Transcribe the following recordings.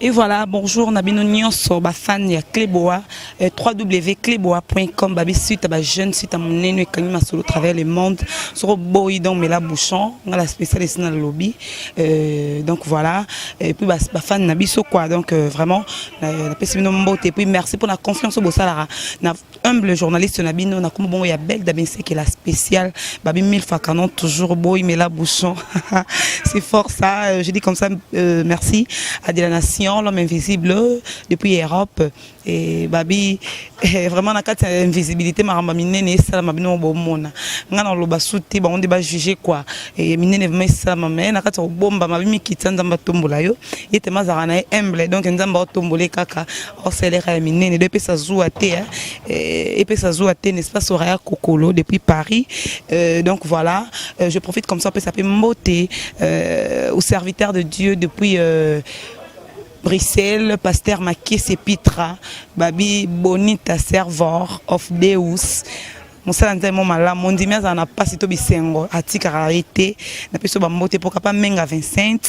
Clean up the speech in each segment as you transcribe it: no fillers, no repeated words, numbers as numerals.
Et voilà, bonjour, Nabino Nyonso, fan ya Cléboa, www.cléboa.com, babi suite à jeune, suite à mon nénu et kanima solo travers le monde, sur boy donc Mela Bouchon, on a la spécialiste dans le lobby, donc voilà, et puis fan Nabiso quoi, donc vraiment, la et puis merci pour la confiance au Bossalara, na humble journaliste Nabino, na comme bon ya belle d'abinse qui est la spéciale, babi mille fois canon, toujours boy Mela Bouchon, c'est fort ça, je dis comme ça, merci à de la nation. L'homme invisible depuis Europe et babi vraiment na kati invisibilité maramba minene sala mabino bomona ngana loba suti ba on débat juger quoi et minene vraiment ça mama na kati bomba mabimi kitanda matombola yo yete mazara na humble donc nzamba otombole kaka accéléré minene depuis sa zoua té et puis sa zoua té n'est-ce pas Soraya Kokolo depuis Paris donc voilà je profite comme ça peut s'appeler Moté au serviteur de Dieu depuis Bruxelles, pasteur Makis Epitra, Babi Bonita Servor of Deus. Mon salanté mon malade, mon dimanche on a pas si to bisengo, atika arrêté, na peso ba moté pour capable menga 25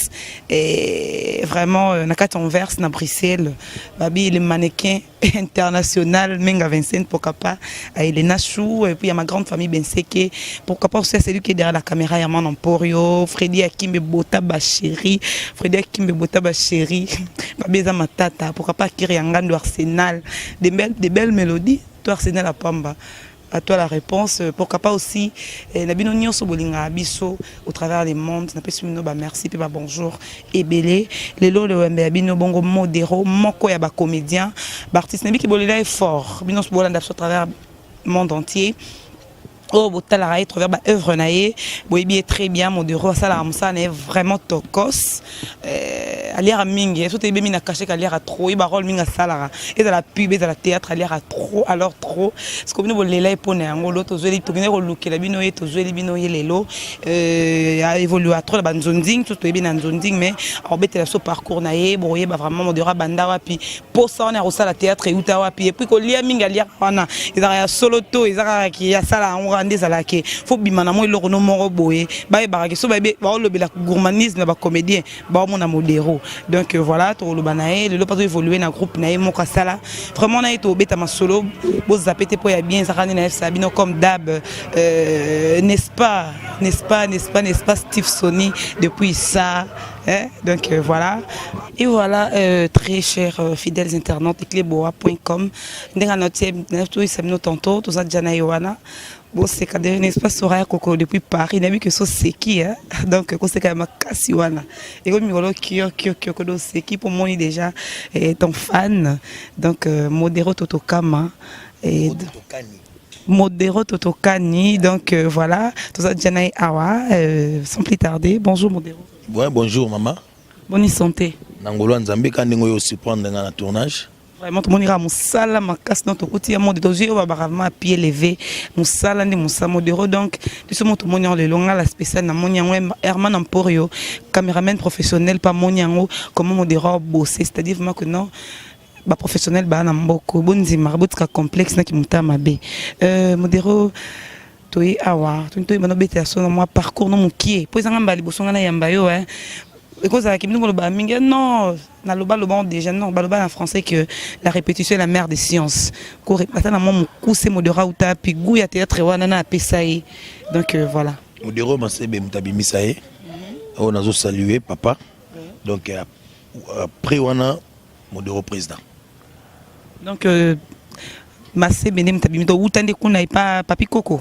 et vraiment na quatre en verse na Bruxelles, Babi le mannequin international menga 25 pour capable Elena Chou et puis il y a ma grande famille Benseke pour capable c'est celui qui est derrière la caméra Yaman Emporio, Freddy Akimbe Bota Bacheri, Freddy Akimbe Bota Bacheri, Babi za matata pour capable Kiri Angando Arsenal, des belles mélodies, toi Arsenal à Pamba. À toi la réponse. Pourquoi pas aussi la binonion sur Bolinga Abisso au travers des mondes. N'a pas su merci puis bonjour et belé. Les lots le bino bongo modéro moko ya ba comédien. Artiste nabi qui bolila est fort. Binos bolanda au travers le monde entier. Oh, Botala travers ma œuvre naïe, Boébi est très bien, mon bureau, ça la ça est vraiment tokos. Alière à Mingi, tout est bien caché qu'à l'air à trop, il va rôle Minga Salara. Et dans la pub, et dans la théâtre, à l'air à trop, alors trop. Ce que nous les pour l'autre, aux yeux, pour nous, look, la binoye, aux yeux, les binoye, les lots, a évolué à trop la banzonding, tout est bien en zonding, mais en bête la so parcours naïe, boye, vraiment, mon bureau, bandawa, puis pour ça, on est au salle à théâtre et utawa, puis puis qu'on lit à Minga, l'air, ils ont solo to, ils ont qui a ça là, il faut bimana mo iloko no moro boye ba baraki so ba le la gourmandise na ba comédien ba mon modéro donc voilà to le banae le pas évoluer na groupe na mo kasala vraiment na eto beta ma solo bo zapete po ya bien ça kana na Sabino comme d'hab n'est-ce pas Steve Sony depuis ça. Donc voilà et voilà très chers fidèles internautes cléboa.com ndinga noté samino tantôt tout ça jana yoana bon c'est quand n'est-ce pas Soraya Kokolo depuis Paris n'a vu que ça c'est qui donc c'est quand même Kasiwana et comme migolo kio kodo c'est qui pour moi déjà ton fan donc Modéro Totokama et Modéro Totokani donc voilà tout ça jana awa sans plus tarder bonjour Modéro. Ouais, bonjour maman. Bonne santé. Nangolo Nzambe quand nous aussi prendre dans le tournage. Vraiment tout le monde ira musala makas notre côté monde de dossier va vraiment à pied levé musala ndi musala modéro donc tout ce monde tout le monde le longa la spéciale na monyango Herman Emporio caméraman professionnel pas monyango comment modéro bosser c'est-à-dire vraiment que non ba professionnel ba na mboko bonzi marabutka complexe na kimuta mabe modéro toi awa toi bano bete so moi parcours no mukie po ezanga liboso ngana yamba yo et cause à qui nous le ba minga non na loba loba déjà non ba loba en français que la répétition est la mère des sciences ko répéter na mon couser modéra ou ta puis goût ya théâtre wana na pesaï donc voilà modéro masebe mtabimisae on a salué papa donc après wana modéro président donc masebe mtabimito utande kuna pas papi Coco.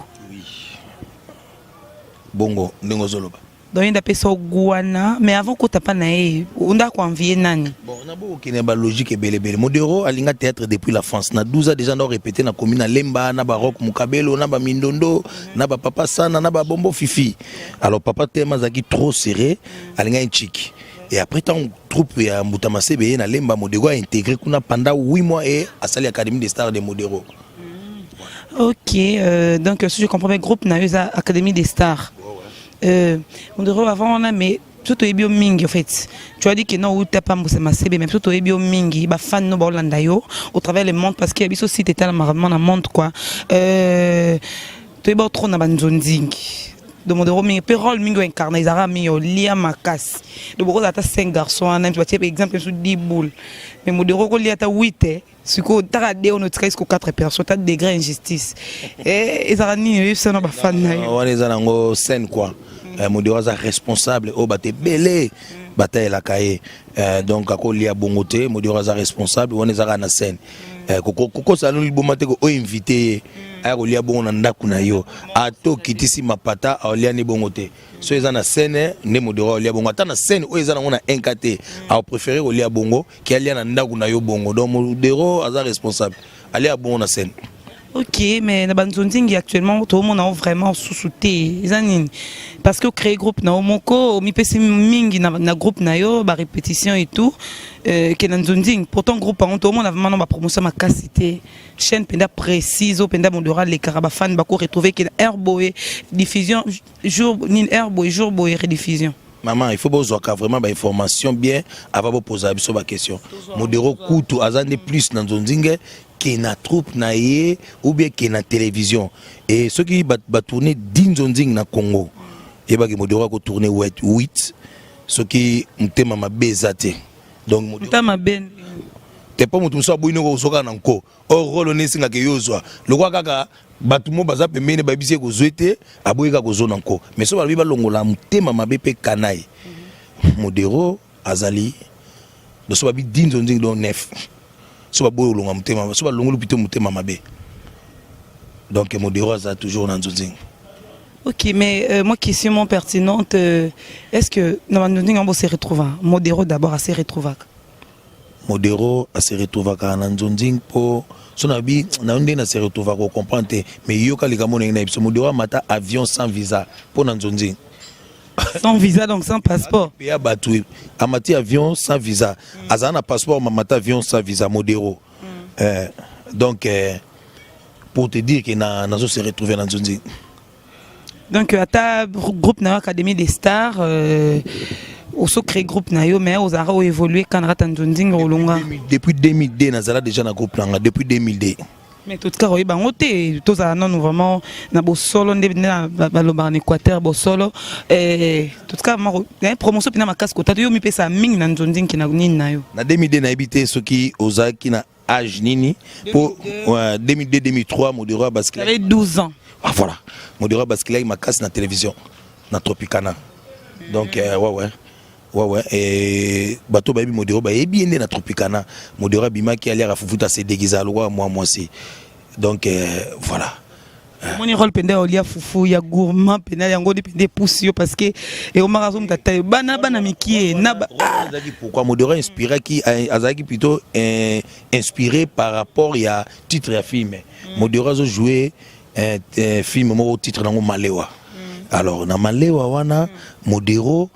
Bongo ndingo zoloba donc il a fait ça Gouana mais avant qu'on t'a pas naé on a convié nani bon on a beau qui n'est pas logique et belle modéro alinga théâtre depuis la France na 12 ans déjà on répété na commune Lemba na barok Mukabelo na ba Mindondo na ba papa sana na ba bombo fifi alors papa tema zaki trop serré alinga chiki et après tant troupe ya Mutama Sebe na Lemba modéro a intégré kuna pendant 8 mois et à Sali Académie des stars de modéro. Ok donc si je comprends bien groupe na Académie des stars. Modéro avant on a mais tout est bien mingi en fait tu as dit que non ou t'as pas moussé ma CB mais tout est bien mingi ba fan no bolanda yo au travers le monde parce qu'il y a biso site état la marement na monde quoi tu es pas trop na banzonding de Modero mingi pe rôle mingi incarné Zara mi lia makasi de beaucoup ata 5 garçons en tu par exemple sur 10 boules mais Modero ko lia ta 8 siko ta de on tika jusqu'à 4 personnes ta degré injustice et Zara ni ça na ba fan na yo on les a ngo scène quoi Modero za responsable o baté belé bataille la cahier donc ako lia bongote Modero za responsable on les a na scène koko salon libomate ko invité ayako lia bongo na ndaku na yo ato kitisi mapata alia ni bongo te so eza na scène ne Modero lia bongo ata na scène o eza na ngona enkate a préférer ko lia bongo ki alia na ndaku na yo bongo donc Modero aza responsable alia bongo na scène. Ok, mais na banzonzingi actuellement tout le monde a vraiment sous-souté parce que créer groupe na omoko mi pesi mingi na groupe na yo ba répétition et tout que na nzonzingi pourtant groupe on tout le monde a vraiment ba promotion ma capacité chaîne penda précise penda Modero les caraba fan ba ko retrouver que Airboy diffusion jour ni Airboy jour boy rediffusion. Maman, il faut que vraiment des informations bien avant de poser la question. Modero Koutou azande plus dans Zonzingue qui na troupe na ye ou bien qui na télévision. Et ceux qui va tourner din Zonzingue na Congo. Et bah que Modero ko tourner 8 ceux qui mtema mabezate. Donc Modero ben t'es pas mutu so boino ko soka na nko. O rolo nesinga ke yozwa. Lokwa kaka batumo baza pembeni babisi ko zoete aboyeka ko zona nko mais so balobi balongola mutema mabe pe kanai Modero azali do so babi dinzo ndingi do nef so baboyo longa mutema so balongolo pito mutema mabe donc Modero aza toujours na nzonzingi. Ok, mais moi question pertinente est-ce que dans nzonzingi on se retrouve Modero d'abord à se retrouver Modero a se retrouver na nzonzingi po sonabi na onde na se retrouver ko comprendre mais yoka likamona na biso Modero mata avion sans visa pour na nzonzingi. Sans visa donc sans passeport. Pays battu amati avion sans visa azana passeport mamata avion sans visa Modero donc pour te dire que na se retrouver na nzonzingi. Donc à ta groupe na Académie des Stars aussi créé groupe na yo mais aux arts évolué quand rata nzonzingi olonga depuis 2002 nazala déjà na groupe nanga depuis 2002 mais tout cas oui bango te tous non vraiment na bo solo na baloba en Équateur bo solo tout cas ma promotion pina makasi ko tato yo mi pesa mingi na nzonzingi na nini na yo na 2002 na ebité soki ozaki na âge nini pour 2002 2003 Modero basket avait 12 ans ah voilà Modero basket makasi na télévision na Tropicana donc ouais et bateau baby Modero ba bien na Tropicana Modero bima qui allait à fufuta se déguiser moi aussi donc voilà mon rôle penda olia fufu ya gourmand penda yango dépendé poussio parce que et au magasin tata bana miki na pourquoi Modero inspiré qui azaki plutôt inspiré par rapport à titre ya film Modero a joué un film au titre nango Malewa alors na Malewa wana Modero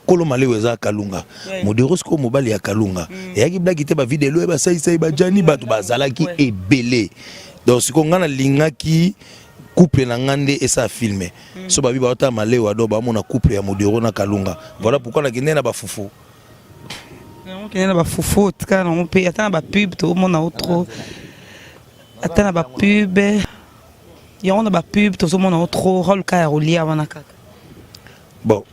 kolo Malewa za Kalunga Modero siko mobali ya Kalunga yaki blaki te ba vidéo ba sai ba jani batu bazalaki ebele donc siko ngana lingaki couple na ngande et ça filmé so ba bi ba ta Malewa do ba mona couple ya Modero na Kalunga voilà pourquoi na kende na ba fufu na ba fufu tika na pe ata na ba pub to mona autre ata na ba pub ya on a ba pub to mona autre rôle ka ya rolia wana kaka. Bon,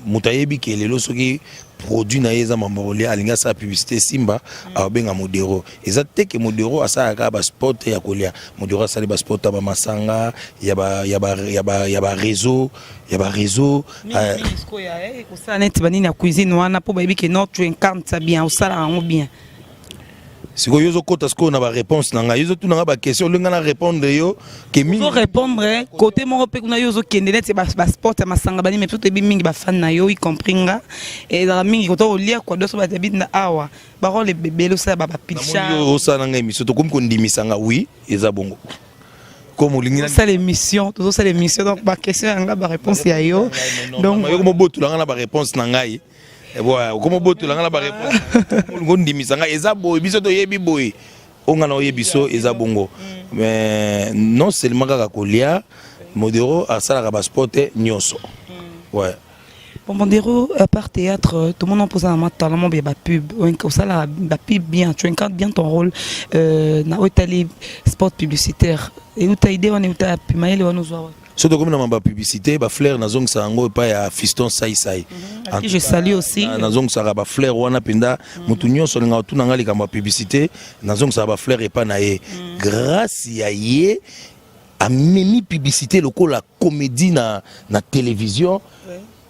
mutayebi ke lelo soki produit na yeza mambolia alinga sa publicité Simba a benga Modero. Ezate ke Modero asa ka ba sport ya kolia. Modero asa ba sport ba masanga, ya ba réseau, Ko ya ko sa net banini ya cuisine wana po ba yebi ke notre incarne ça bien, au sala ngo bien. Si vous avez une réponse, vous avez une question, vous allez répondre. Vous répondre, côté mon repère, vous avez un sport, mais tout est bien, vous fan y compris. Et dans la mingi, quand on lit quoi, d'autres vous na awa. Parole les bébés, le ça, baba pilcha. Au salon, émission, comme qu'on dit, misanga, oui, et ça bon. Comme on ça l'émission, tout ça l'émission, donc ma question, la réponse est yo. Donc, vous avez une réponse, nangai. Comment botu la ba réponse ngondi misanga eza boy biso to yebi boy onga na yebiso eza bongo mais non seulement kaka kolia Modero asala ba sport nyonso ouais bon Modero à part théâtre tout le monde en pose un talent bien ba pub on sala ba pub bien tu incarnes bien ton rôle na otali sport publicitaire et où ta idée on est où ta pimaele on nous Surtout comme dans ma publicité, ba Flair na zong sa ngo pa ya Fiston Sai Sai. Je salue aussi. Na zong sa ba Flair wana penda mutu nyonso linga tu na ngali kama publicité, na zong sa ba Flair e pa na ye. Grâce ya ye a memi publicité lokola comédie na télévision.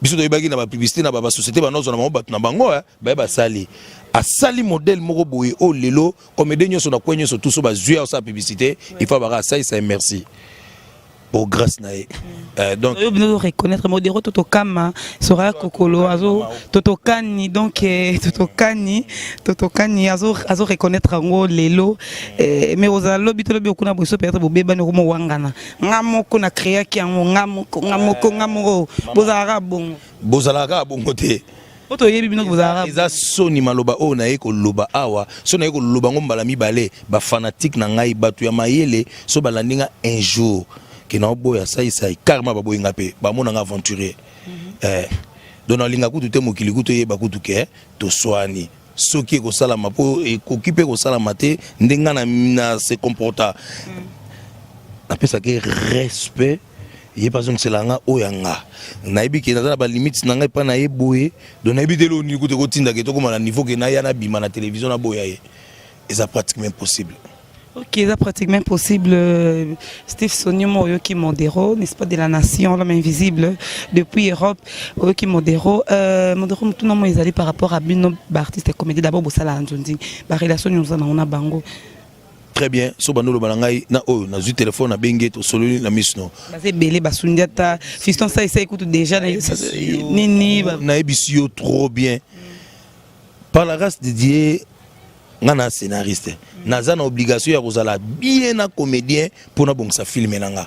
Biso to ibaki na ba publicité na ba société ba nozo na mo batu na bango ba sali. A sali modèle moko boye o lelo comédie nyonso na kwenye so tout so ba zuya sa publicité, il faut ba Sai Sai merci. Pour grâce nae donc nous reconnaître modéro totokama sera kokolo azo totokani donc totokani azo reconnaître ngo lelo mais ozalo bitolo bi okuna boso peut-être bobeba no mo wangana ngamoko na créer ki ngamoko bozalaka bongo te Oto yebi bino bozalaka eza soni maloba o na eko loba awa so na eko loba ngombala mibale ba fanatique na ngai batu ya mayele so balandinga un jour qui n'a pas ça karma babo ingapé ba mona aventurier donc na linga kutu te mokili kutu ye ba kutu ke to soani soki ko sala mapo e kokipe ko sala mate ndenga na se comporta na pesa ke respect ye pas donc c'est langa oyanga na ibi ke na ba limite na ngai pa na ye boye donc na ibi de lo ni kutu ko tinda ke to ko na niveau ke na ya na bima na télévision na boya ye et ça pratiquement impossible. Ok, c'est pratiquement possible. Steve Sonio Moyo qui modéro, n'est-ce pas, de la nation, l'homme invisible, depuis Europe, qui modéro. Modéro, tout le monde est allé par rapport à Bino, artiste et comédie, d'abord, Bossala Anjondi, la relation, nous en a bango. Très bien, so banolo balangai na o na zu téléphone na bengue to sololi na misno. Basé belé basundiata, Fiston ça écoute déjà nini na ebisio trop bien. Par la grâce de Dieu, ngana scénariste naza na obligation ya kozala bien na comédien pour na bongisa film nanga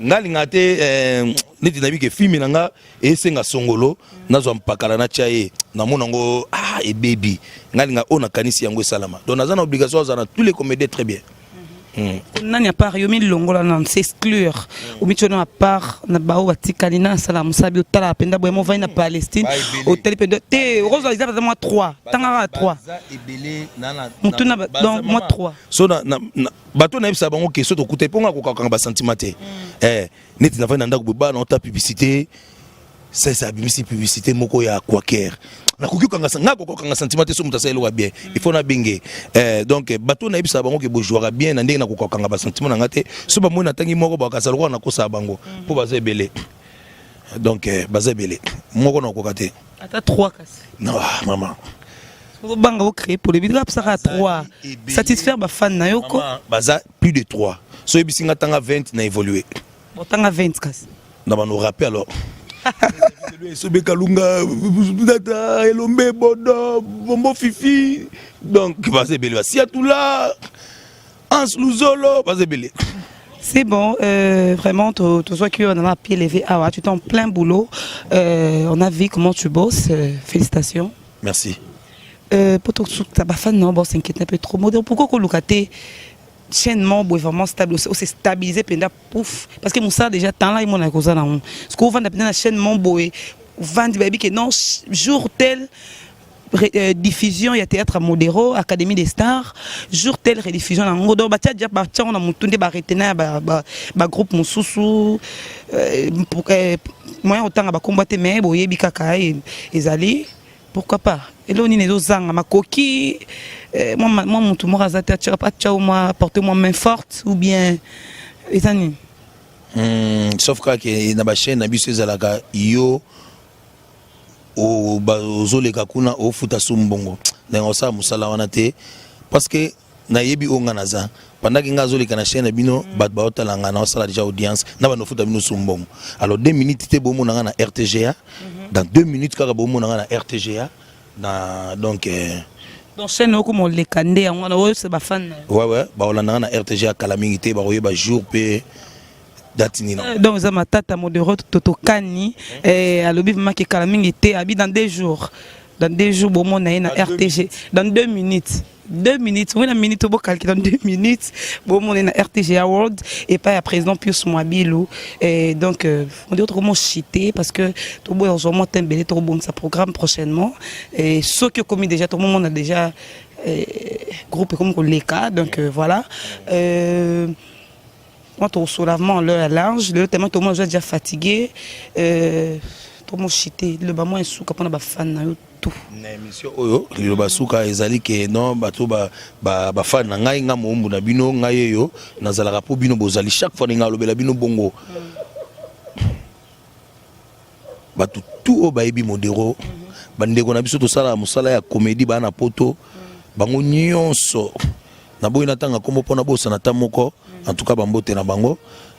ngali ngate neti na bike film nanga esenga songolo nazwa mpakala na chaye na mona ngo e baby ngali nga ona kanisi yango salama donc naza na obligation za tous les comédiens très bien. Nani a part yomi longola nan s'exclure ou michono a part na bao batikalina sala musabi otala penda boemo vai na Palestine hôtel penda te rosa isa pas moi 3 tangara 3 mutuna donc moi 3 so na bato na bisa bango question to kuta ponga ko kakanga ba sentimenté neti na vai na ndako ba na ta publicité ça bimisi publicité moko ya Quaker na kokukanga sanga kokanga sentiment so mutasa elo bien il faut na binge donc bato na ibisa bango ke bojouera bien na ndenge na kokanga ba sentiment na ngate so ba mona tangi moko ba kasala ko na kosa bango po baza ebele donc baza ebele moko na kokate ata 3 kasi non maman so banga o créer pour le vidéo ça 3 satisfaire ba fan na yoko baza plus de 3 so ebisinga tanga 20 na évoluer bon tanga 20 kasi na ba no rappel alors Sobe Kalunga, Elombe Bodo, Bombo Fifi, donc vas-y Bélé, si à tout là, Hans Luzolo, vas-y Bélé. C'est bon, vraiment, tout soit qu'on a un pied levé, tu t'es en plein boulot, on a vu comment tu bosses, félicitations. Merci. Pour tout ça, ta fan non, bon, s'inquiète un peu trop, pourquoi qu'on loue chaînement vraiment stable aussi stabilisé pendant pouf parce que Moussa déjà tant là il m'en a causé là ce qu'on vend pendant chaînement boy vendre baby que non jour tel diffusion il y a théâtre modéro académie des stars jour tel rediffusion en gros donc bah déjà bah on a monté bah retenir bah groupe Moussousou pour moi autant bah combattre mais boy bikaka et ali pourquoi pas et là on est aux zang ma coquille moi mon tout moi azata tchao moi porter moi main forte ou bien etani sauf que na ba chaîne na biso ezalaka yo o bazoleka kuna o futa sumbongo na sa musala wana te parce que na yebi onga naza pendant que ngazoleka na chaîne bino bat ba otalanga na sala déjà audience na ba no futa bino sumbongo alors 2 minutes te bomo na RTGA dans 2 minutes kaka bomo na RTGA donc chaîne comme les candés on c'est ba fan ouais ba olanda na RTGA calamité ba roye ba jour pe datini non donc ça ma tata modéro totokani alobi vraiment que calamité abi dans 2 jours bon na RTG dans 2 minutes 2 minutes, oui, la minute au bocal qui dans 2 minutes, bon, on est dans RTG Award et pas à président Pius Mouabilou. Et donc, on dit autrement chité parce que tout le monde a vraiment tembélé, tout le monde ça programme prochainement. Et ceux qui ont commis déjà, tout le monde a déjà groupe comme les cas, donc voilà. moi au soulèvement l'heure large le tellement tout le monde déjà fatigué tout mon chité le bas moi sous quand on a fan na tout na émission oyo le basuka ezali ke non bato ba fan na ngai nga mombu na bino ngai yo nazala rapo bino bozali chaque fois nga lobela bino bongo bato tout o baebi modero bandeko na biso to sala musala ya comédie bana poto bango nyonso na boyi natanga kombo pona bosa na tamoko en tout cas bambote na bango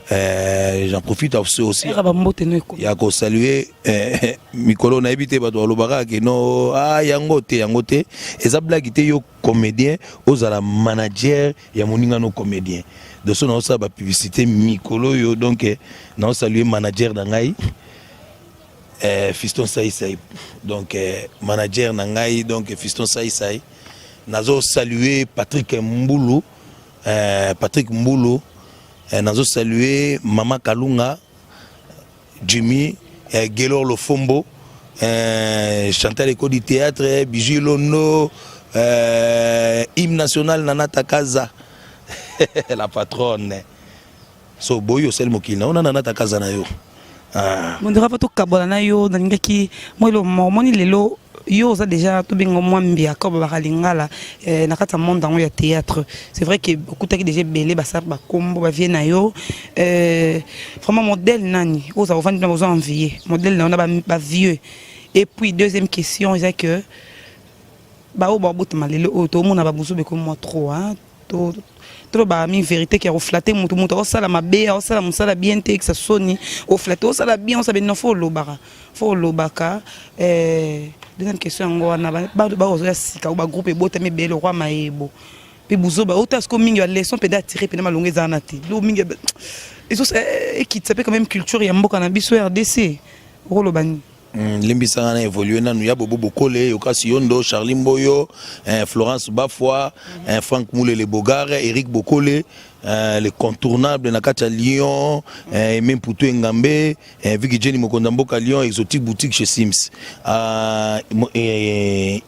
j'en profite aussi ya ko saluer mikolo na ebité bato alobaka ke no yango te eza blague te yo comédien ozala manager ya moninga no comédien de so na sa ba publicité mikolo yo donc na saluer manager na ngai Fiston Saïsaï donc manager na ngai donc Fiston Saïsaï nazo saluer Patrick Mbulu nazo saluer Mama Kalunga Jimmy Gelor Lofombo chanteur école du théâtre Bijou Lono hymne national Nanata Kaza la patronne so boyo sel mokina ona Nanata Kaza na yo mon dira pas tout kabola na yo nalingaki moi le moni lelo yo za déjà tout bingo mwambia ko ba lingala na kata monde dans le théâtre c'est vrai que beaucoup taki déjà belé ba sa ba kombo ba vie na yo vraiment modèle nani oza vendre na besoin envier modèle na on a ba vieux et puis deuxième question c'est que ba o ba boutma lelo to mona ba buzu be comme moi trop hein trop ba mi vérité qui a reflété mutu o sala mabe o sala musala bien te que ça sonne o flatter o sala bien on sabe non faut lobaka deuxième question ngo na ba ozo ya sika ba groupe ebota me belo roi maebo pe buzo ba otas ko mingi ya leçon peut attirer pe na malonge za na te lo mingi et ça équipe ça peut quand même culture ya mboka na biso RDC rolobani Limbisanga na évolué na nuya bobo bokole Yokasi Yondo Charlie Mboyo Florence Bafwa Franck Moule les Bogar Eric Bokole les contournables na kacha Lyon même Poutou Ngambe Vicky Jenny Mokondamboka Lyon exotique boutique chez Sims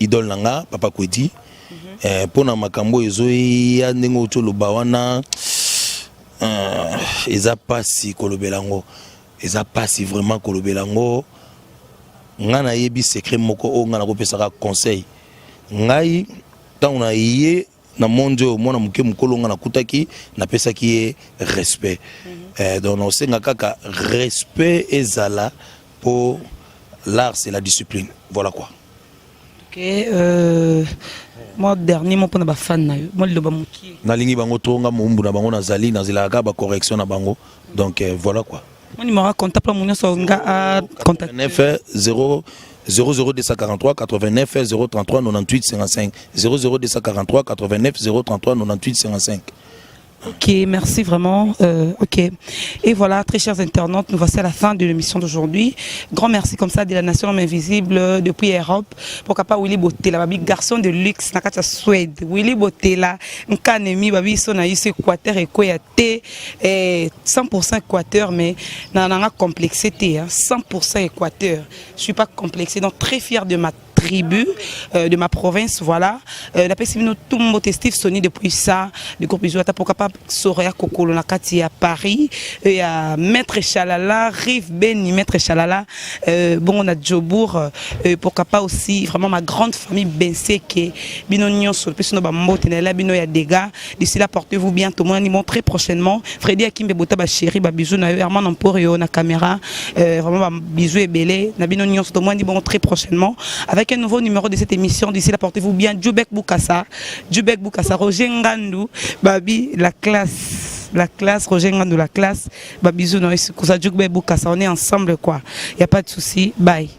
idole nanga Papa Kwedi pona makambo ezoi ya ndengo cholo bawana eza pasi kolobelango eza pasi vraiment kolobelango ngana yebi secret moko o ngana ko pesaka conseil ngai tant na yé na monde o mona muke mukolo ngana kutaki na pesaki respect donc on senga kaka respect ezala pour l'art c'est la discipline voilà quoi. OK moi dernier mot pour na ba fan na yo moi le ba muki na lingi bango tonga mumbu na bango na zali na zilaka ba correction na bango donc voilà quoi. Mon numéro comptable mon songa contact 00243 89 033 98 55 00243 89 033 98 55. Ok, merci vraiment. Ok. Et voilà, très chers internautes, nous voici à la fin de l'émission d'aujourd'hui. Grand merci comme ça de la Nation Invisible depuis Europe. Pourquoi pas Willy Botela, babi garçon de luxe, nakata Suède. Willy Botela, nkanemi babi son aïs Équateur et Koyate, 100% Équateur, mais n'a complexité, 100% Équateur. Je suis pas complexé, donc très fier de ma tribu, de ma province, voilà. La personne tout le monde testif Sony depuis ça, le groupe Isoata pourquoi pas Soria Kokolo Nakati à Paris, et à Maître Chalala, Rive Beni, Maître Chalala, bon on a Djobour, pourquoi pas aussi vraiment ma grande famille Benseke, Binonion sur le plus Bambotenela, Bino ya dégâts. D'ici là portez-vous bien, tout le monde y très prochainement. Freddy Akimbe Bota Bachiri, Babizou na Herman Emporio na caméra, vraiment bisous et belé, na Binonion tout le monde y bon très prochainement avec un nouveau numéro de cette émission. D'ici là, portez-vous bien. Djoubek Boukassa, Roger Ngandou, Babi, la classe, Roger Ngandou, la classe, Babizou, Djoubek Boukassa, on est ensemble quoi. Il n'y a pas de souci. Bye.